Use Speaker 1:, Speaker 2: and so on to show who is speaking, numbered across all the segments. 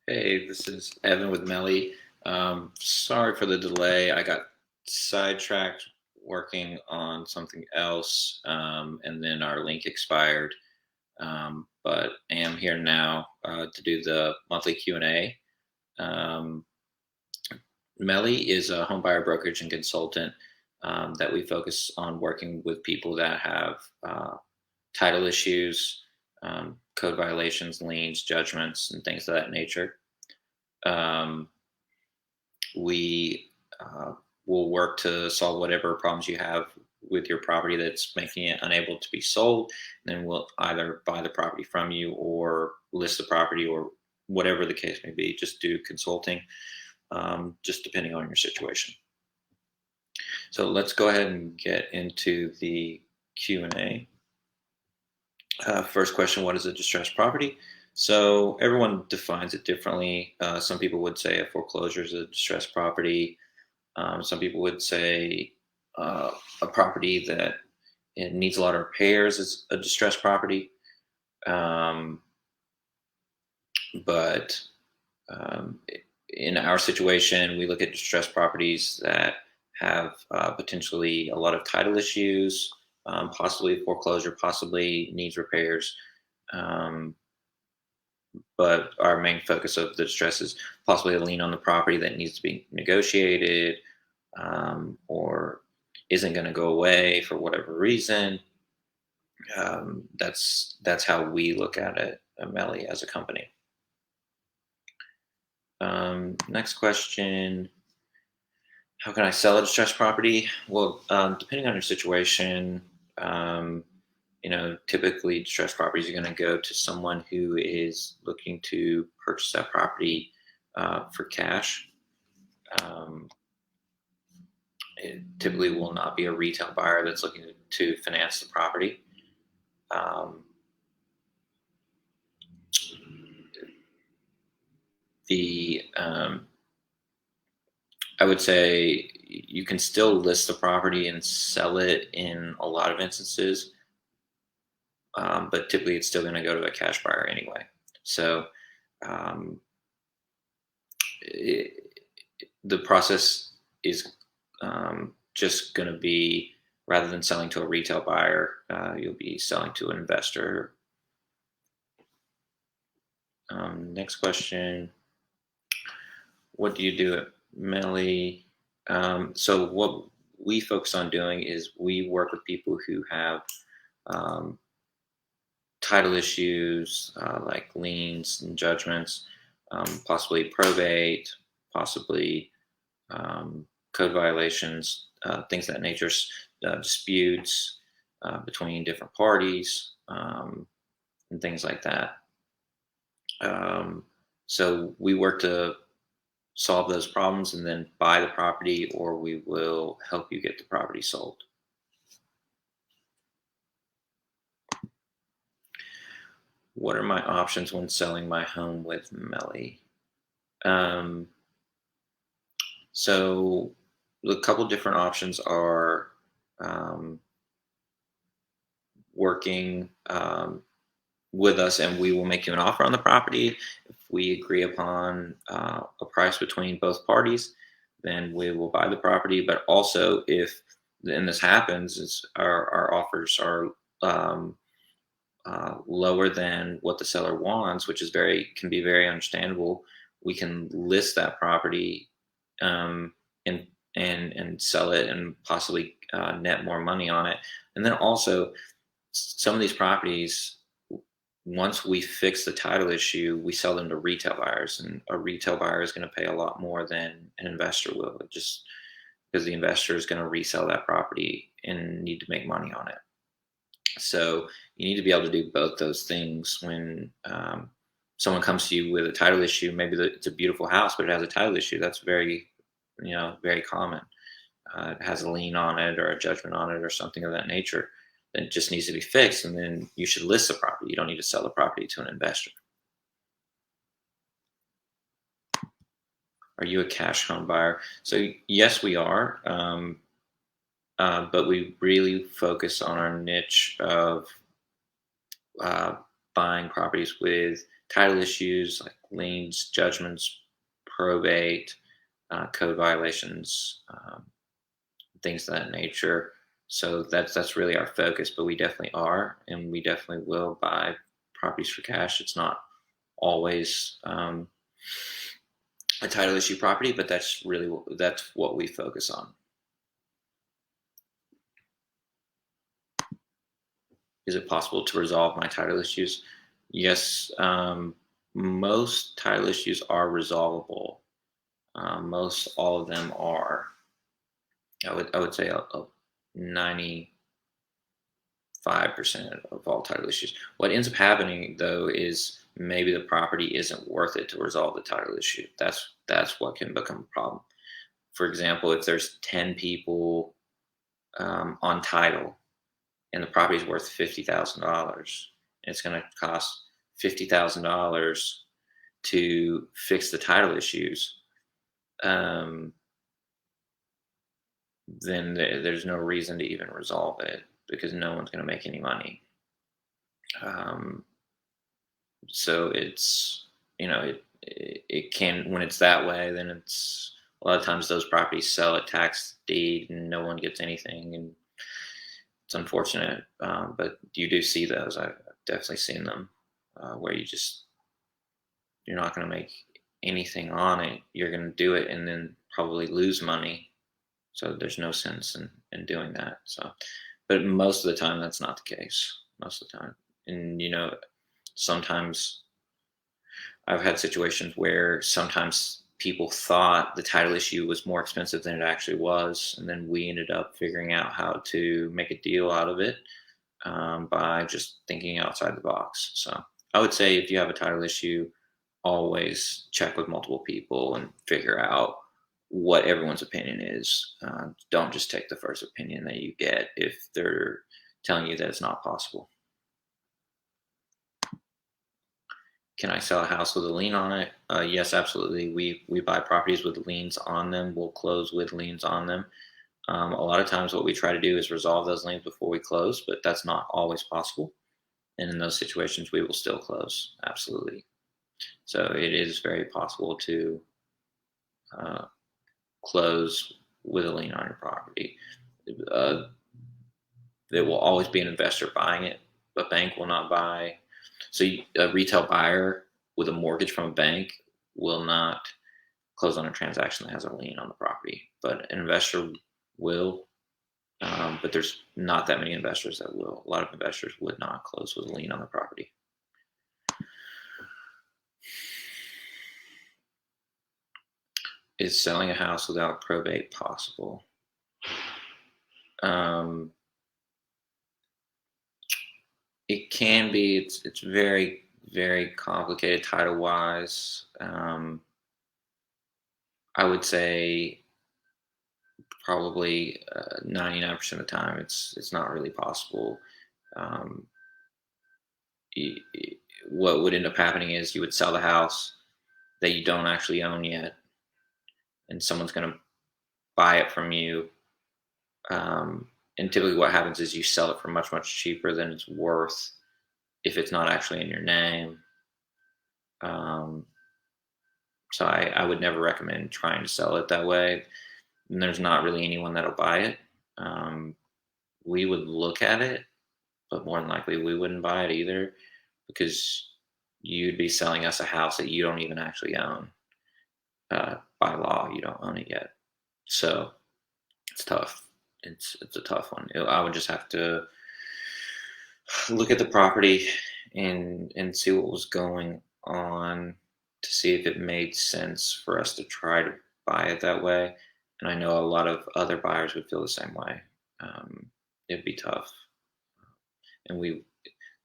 Speaker 1: Hey, this is Evan with Melly. Sorry for the delay. I got sidetracked working on something else, and then our link expired. But I am here now to do the monthly Q&A. Um, Melly is a home buyer brokerage and consultant that we focus on working with people that have title issues, code violations, liens, judgments, and things of that nature. Um, we will work to solve whatever problems you have with your property that's making it unable to be sold. And then we'll either buy the property from you or list the property or whatever the case may be. Just do consulting, just depending on your situation. So let's go ahead and get into the Q&A. First question, what is a distressed property? So everyone defines it differently. Some people would say a foreclosure is a distressed property. Some people would say a property that it needs a lot of repairs is a distressed property. But in our situation, we look at distressed properties that have potentially a lot of title issues, possibly foreclosure, possibly needs repairs. But our main focus of the distress is possibly a lien on the property that needs to be negotiated, or isn't going to go away for whatever reason. That's how we look at it, Melly, as a company. Next question. How can I sell a distressed property? Well, depending on your situation, typically distressed properties are going to go to someone who is looking to purchase that property for cash. It typically will not be a retail buyer that's looking to finance the property. I would say you can still list the property and sell it in a lot of instances, but typically it's still going to go to a cash buyer anyway. So the process is just going to be, rather than selling to a retail buyer, you'll be selling to an investor. Next question. What do you do at Melly? So what we focus on doing is we work with people who have title issues, like liens and judgments, possibly probate, possibly code violations, things of that nature, disputes between different parties, and things like that. So we work to solve those problems and then buy the property, or we will help you get the property sold. What are my options when selling my home with Melly? So a couple different options are working with us, and we will make you an offer on the property. If we agree upon a price between both parties, then we will buy the property. But also, if and this happens, is our offers are lower than what the seller wants, which is can be very understandable. We can list that property and sell it and possibly net more money on it. And then also, some of these properties, once we fix the title issue, we sell them to retail buyers, and a retail buyer is going to pay a lot more than an investor will, just because the investor is going to resell that property and need to make money on it. So you need to be able to do both those things. When someone comes to you with a title issue, maybe it's a beautiful house, but it has a title issue. That's very common. It has a lien on it or a judgment on it or something of that nature. Then it just needs to be fixed, and then you should list the property. You don't need to sell the property to an investor. Are you a cash home buyer? So yes, we are. But we really focus on our niche of buying properties with title issues like liens, judgments, probate, code violations, things of that nature. So that's really our focus. But we definitely are, and we definitely will buy properties for cash. It's not always a title issue property, but that's what we focus on. Is it possible to resolve my title issues? Yes, most title issues are resolvable. Most all of them are. I would say a 95% of all title issues. What ends up happening though is maybe the property isn't worth it to resolve the title issue. That's what can become a problem. For example, if there's 10 people on title and the property is worth $50,000, it's going to cost $50,000 to fix the title issues, then there's no reason to even resolve it because no one's going to make any money. So it's, it can, when it's that way, then it's a lot of times those properties sell at tax deed and no one gets anything, and it's unfortunate. But you do see those. I've definitely seen them where you're not going to make anything on it. You're going to do it and then probably lose money. So there's no sense in doing that. So, but most of the time that's not the case. Most of the time, and sometimes I've had situations where sometimes people thought the title issue was more expensive than it actually was, and then we ended up figuring out how to make a deal out of it by just thinking outside the box. So I would say if you have a title issue, always check with multiple people and figure out what everyone's opinion is. Don't just take the first opinion that you get if they're telling you that it's not possible. Can I sell a house with a lien on it? Yes, absolutely. We buy properties with liens on them. We'll close with liens on them. A lot of times what we try to do is resolve those liens before we close, but that's not always possible. And in those situations, we will still close. Absolutely. So it is very possible to close with a lien on your property. There will always be an investor buying it. A bank will not buy. So a retail buyer with a mortgage from a bank will not close on a transaction that has a lien on the property, but an investor will. But there's not that many investors that will. A lot of investors would not close with a lien on the property. Is selling a house without probate possible? It can be. It's very, very complicated title wise. I would say probably 99% of the time it's not really possible. What would end up happening is you would sell the house that you don't actually own yet, and someone's going to buy it from you. And typically what happens is you sell it for much, much cheaper than it's worth if it's not actually in your name. So I would never recommend trying to sell it that way. And there's not really anyone that'll buy it. We would look at it, but more than likely we wouldn't buy it either because you'd be selling us a house that you don't even actually own. By law, you don't own it yet. So it's tough. It's a tough one. I would just have to look at the property and see what was going on to see if it made sense for us to try to buy it that way. And I know a lot of other buyers would feel the same way. It'd be tough. And the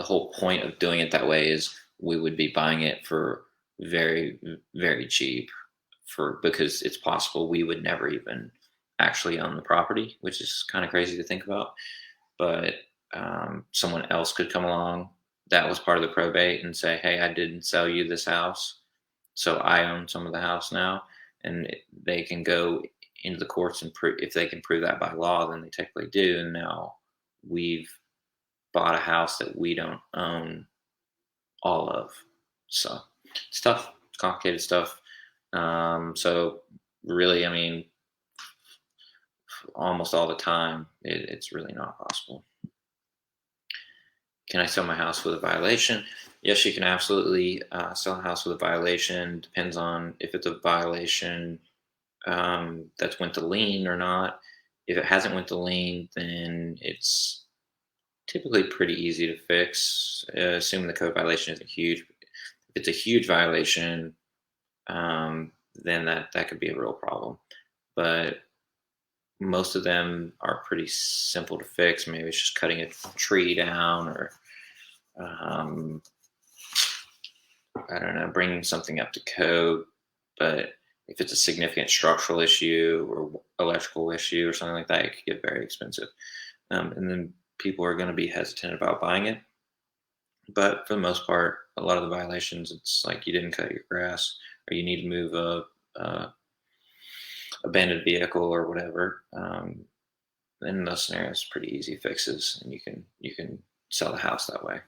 Speaker 1: whole point of doing it that way is we would be buying it for very, very cheap because it's possible we would never even actually own the property, which is kind of crazy to think about. But someone else could come along that was part of the probate and say, hey, I didn't sell you this house, so I own some of the house now. And they can go into the courts and if they can prove that by law, then they technically do. And now we've bought a house that we don't own all of. So it's tough, it's complicated stuff. So really, I mean, almost all the time, it's really not possible. Can I sell my house with a violation? Yes, you can absolutely sell a house with a violation. Depends on if it's a violation that's went to lien or not. If it hasn't went to lien, then it's typically pretty easy to fix, assuming the code violation isn't huge. If it's a huge violation, then that could be a real problem. But most of them are pretty simple to fix. Maybe it's just cutting a tree down, or um, I don't know, bringing something up to code. But if it's a significant structural issue or electrical issue or something like that, it could get very expensive. And then people are going to be hesitant about buying it. But for the most part, a lot of the violations, it's like you didn't cut your grass, or you need to move a abandoned vehicle or whatever. In those scenarios, pretty easy fixes, and you can sell the house that way.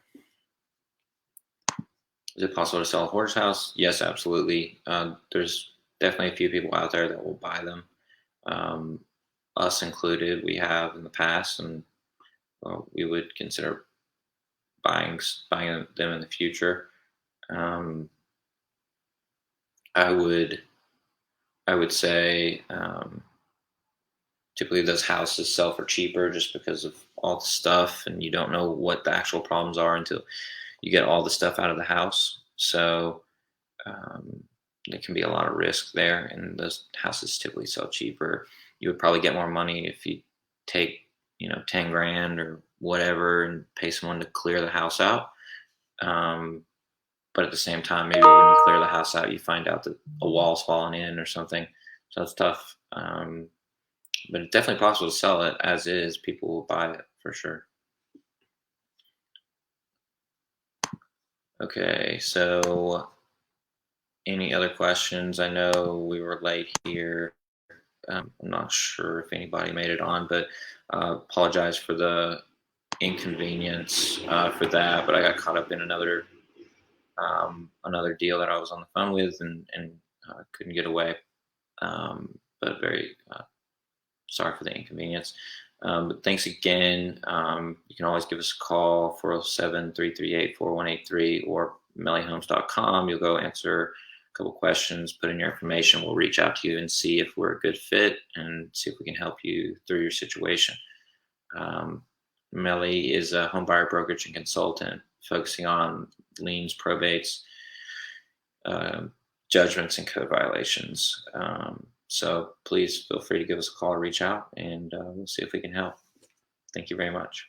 Speaker 1: Is it possible to sell a horse house? Yes, absolutely. There's definitely a few people out there that will buy them, um, us included. We have in the past, and we would consider buying them in the future. Um, I would I would say typically those houses sell for cheaper just because of all the stuff, and you don't know what the actual problems are until you get all the stuff out of the house. So um, there can be a lot of risk there, and those houses typically sell cheaper. You would probably get more money if you take 10 grand or whatever and pay someone to clear the house out. Um, but at the same time, maybe when you clear the house out, you find out that a wall's fallen in or something. So it's tough. But it's definitely possible to sell it as is. People will buy it for sure. Okay, so any other questions? I know we were late here. I'm not sure if anybody made it on, but apologize for the inconvenience for that. But I got caught up in another deal that I was on the phone with, and couldn't get away. But very sorry for the inconvenience. But thanks again. You can always give us a call, 407-338-4183, or mellyhomes.com. You'll go answer a couple questions, put in your information. We'll reach out to you and see if we're a good fit and see if we can help you through your situation. Melly is a home buyer brokerage and consultant focusing on liens, probates, judgments, and code violations. So please feel free to give us a call or reach out, and we'll see if we can help. Thank you very much.